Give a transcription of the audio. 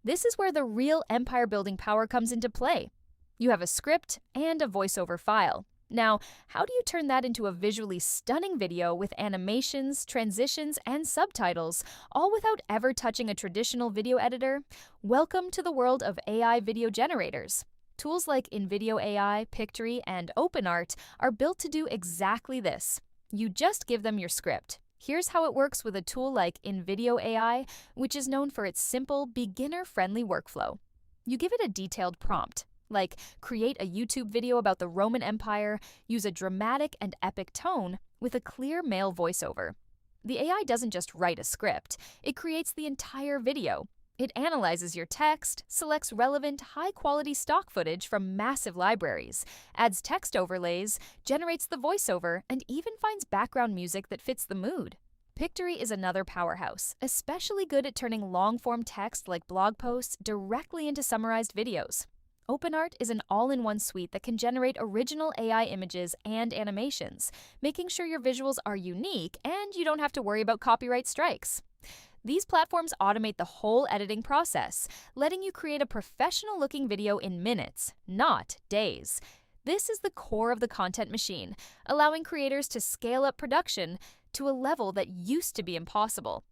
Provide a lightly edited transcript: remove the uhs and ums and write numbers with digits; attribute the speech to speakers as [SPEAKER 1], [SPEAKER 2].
[SPEAKER 1] This is where the real empire-building power comes into play. You have a script and a voiceover file. Now, how do you turn that into a visually stunning video with animations, transitions, and subtitles, all without ever touching a traditional video editor? Welcome to the world of AI video generators. Tools like InVideo AI, Pictory, and OpenArt are built to do exactly this. You just give them your script. Here's how it works with a tool like InVideo AI, which is known for its simple, beginner-friendly workflow. You give it a detailed prompt, like create a YouTube video about the Roman Empire, use a dramatic and epic tone with a clear male voiceover. The AI doesn't just write a script, it creates the entire video. It analyzes your text, selects relevant, high-quality stock footage from massive libraries, adds text overlays, generates the voiceover, and even finds background music that fits the mood. Pictory is another powerhouse, especially good at turning long-form text like blog posts directly into summarized videos. OpenArt is an all-in-one suite that can generate original AI images and animations, making sure your visuals are unique and you don't have to worry about copyright strikes. These platforms automate the whole editing process, letting you create a professional-looking video in minutes, not days. This is the core of the content machine, allowing creators to scale up production to a level that used to be impossible.